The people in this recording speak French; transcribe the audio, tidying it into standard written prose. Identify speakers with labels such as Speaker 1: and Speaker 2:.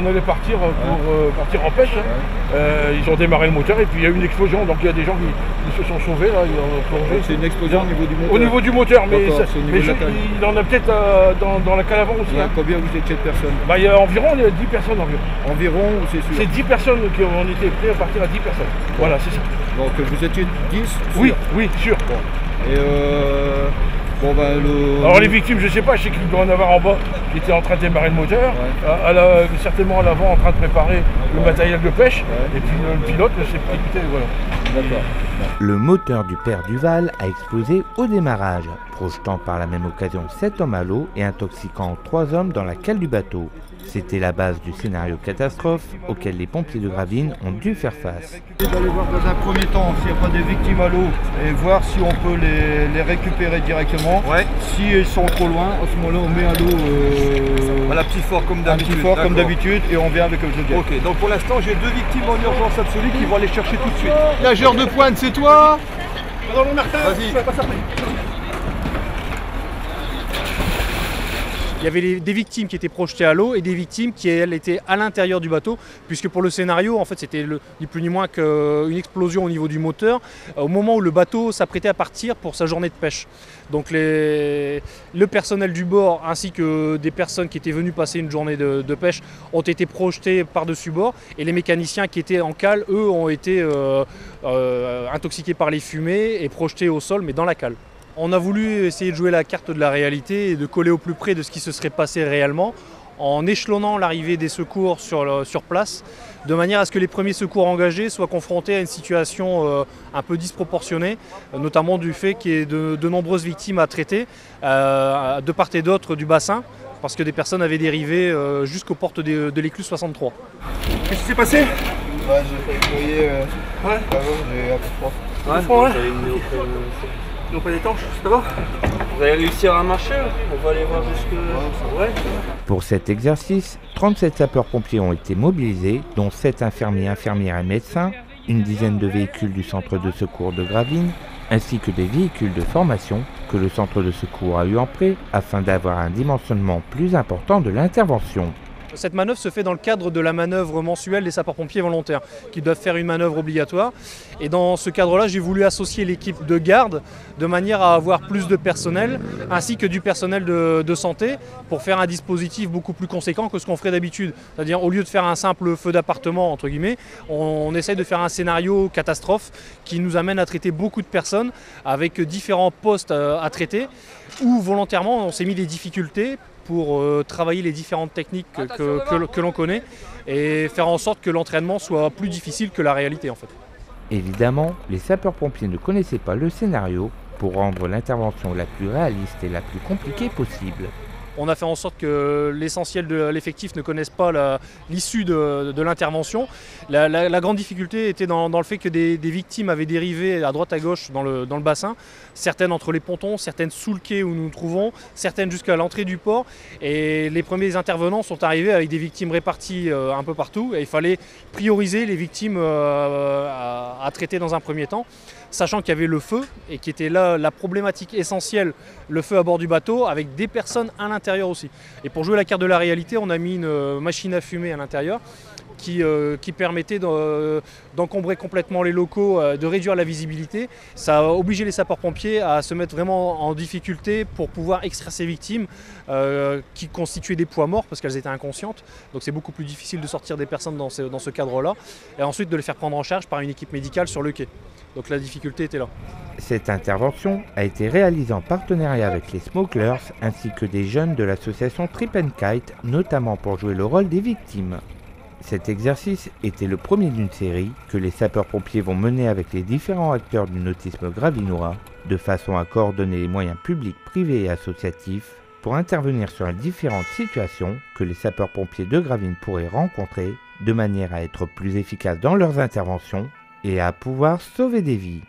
Speaker 1: on allait partir pour partir en pêche. Ils ont démarré le moteur et puis il y a eu une explosion. Donc il y a des gens qui se sont sauvés là, ils ont plongé.
Speaker 2: C'est une explosion au niveau du moteur?
Speaker 1: Au niveau du moteur, mais
Speaker 2: il
Speaker 1: il en a peut-être dans la cale avant aussi.
Speaker 2: Combien vous étiez de personnes?
Speaker 1: Il y a environ 10 personnes environ.
Speaker 2: Environ, c'est sûr?
Speaker 1: C'est 10 personnes qui ont été prêtes à partir à 10 personnes. Voilà, c'est ça.
Speaker 2: Donc vous étiez 10 sûr?
Speaker 1: Oui, oui, sûr.
Speaker 2: Bon. Et bon ben
Speaker 1: alors les victimes, je sais pas, je sais qu'il doit en avoir en bas qui était en train de démarrer le moteur, certainement à l'avant en train de préparer le matériel de pêche, et puis le pilote s'est précipité, voilà.
Speaker 2: D'accord.
Speaker 3: Le moteur du père Duval a explosé au démarrage, projetant par la même occasion 7 hommes à l'eau et intoxiquant 3 hommes dans la cale du bateau. C'était la base du scénario catastrophe auquel les pompiers de Gravelines ont dû faire face.
Speaker 2: D'aller voir dans un premier temps s'il n'y a pas des victimes à l'eau et voir si on peut les récupérer directement. Si ils sont trop loin, à ce moment-là on met à l'eau
Speaker 4: la petite fort comme d'habitude.
Speaker 2: Et on vient avec le zodiac.
Speaker 4: Ok, donc pour l'instant j'ai 2 victimes en urgence absolue qui vont aller chercher tout de suite. Nageur de pointe, c'est toi? Vas-y.
Speaker 5: Il y avait des victimes qui étaient projetées à l'eau et des victimes qui, elles, étaient à l'intérieur du bateau, puisque pour le scénario, en fait, c'était ni plus ni moins qu'une explosion au niveau du moteur, au moment où le bateau s'apprêtait à partir pour sa journée de pêche. Donc le personnel du bord, ainsi que des personnes qui étaient venues passer une journée de pêche, ont été projetés par-dessus bord, et les mécaniciens qui étaient en cale, eux, ont été intoxiqués par les fumées et projetés au sol, mais dans la cale. On a voulu essayer de jouer la carte de la réalité et de coller au plus près de ce qui se serait passé réellement en échelonnant l'arrivée des secours sur place, de manière à ce que les premiers secours engagés soient confrontés à une situation un peu disproportionnée, notamment du fait qu'il y ait de nombreuses victimes à traiter de part et d'autre du bassin, parce que des personnes avaient dérivé jusqu'aux portes de l'écluse 63.
Speaker 4: Qu'est-ce qui s'est passé?
Speaker 2: J'ai failli noyer. J'ai un peu froid.
Speaker 4: Ils n'ont pas d'étanche, ça va? Vous allez réussir à marcher? On va aller voir jusque...
Speaker 3: Pour cet exercice, 37 sapeurs-pompiers ont été mobilisés, dont 7 infirmiers, infirmières et médecins, une dizaine de véhicules du centre de secours de Gravelines, ainsi que des véhicules de formation que le centre de secours a eu en prêt afin d'avoir un dimensionnement plus important de l'intervention.
Speaker 5: Cette manœuvre se fait dans le cadre de la manœuvre mensuelle des sapeurs-pompiers volontaires, qui doivent faire une manœuvre obligatoire. Et dans ce cadre-là, j'ai voulu associer l'équipe de garde de manière à avoir plus de personnel, ainsi que du personnel de santé, pour faire un dispositif beaucoup plus conséquent que ce qu'on ferait d'habitude. C'est-à-dire, au lieu de faire un simple feu d'appartement, entre guillemets, on essaye de faire un scénario catastrophe qui nous amène à traiter beaucoup de personnes avec différents postes à traiter, où volontairement on s'est mis des difficultés pour travailler les différentes techniques que l'on connaît et faire en sorte que l'entraînement soit plus difficile que la réalité en fait.
Speaker 3: Évidemment, les sapeurs-pompiers ne connaissaient pas le scénario pour rendre l'intervention la plus réaliste et la plus compliquée possible.
Speaker 5: On a fait en sorte que l'essentiel de l'effectif ne connaisse pas l'issue de l'intervention. La grande difficulté était dans le fait que des victimes avaient dérivé à droite à gauche dans le bassin, certaines entre les pontons, certaines sous le quai où nous nous trouvons, certaines jusqu'à l'entrée du port. Et les premiers intervenants sont arrivés avec des victimes réparties un peu partout. Et il fallait prioriser les victimes à traiter dans un premier temps, sachant qu'il y avait le feu et qui était là la problématique essentielle, le feu à bord du bateau avec des personnes à l'intérieur aussi. Et pour jouer la carte de la réalité, on a mis une machine à fumer à l'intérieur qui permettait d'encombrer complètement les locaux, de réduire la visibilité. Ça a obligé les sapeurs-pompiers à se mettre vraiment en difficulté pour pouvoir extraire ces victimes qui constituaient des poids morts parce qu'elles étaient inconscientes. Donc c'est beaucoup plus difficile de sortir des personnes dans ce cadre-là et ensuite de les faire prendre en charge par une équipe médicale sur le quai. Donc la difficulté était là.
Speaker 3: Cette intervention a été réalisée en partenariat avec les Smokers ainsi que des jeunes de l'association Trip and Kite, notamment pour jouer le rôle des victimes. Cet exercice était le premier d'une série que les sapeurs-pompiers vont mener avec les différents acteurs du nautisme gravinois, de façon à coordonner les moyens publics, privés et associatifs pour intervenir sur les différentes situations que les sapeurs-pompiers de Gravelines pourraient rencontrer, de manière à être plus efficaces dans leurs interventions et à pouvoir sauver des vies.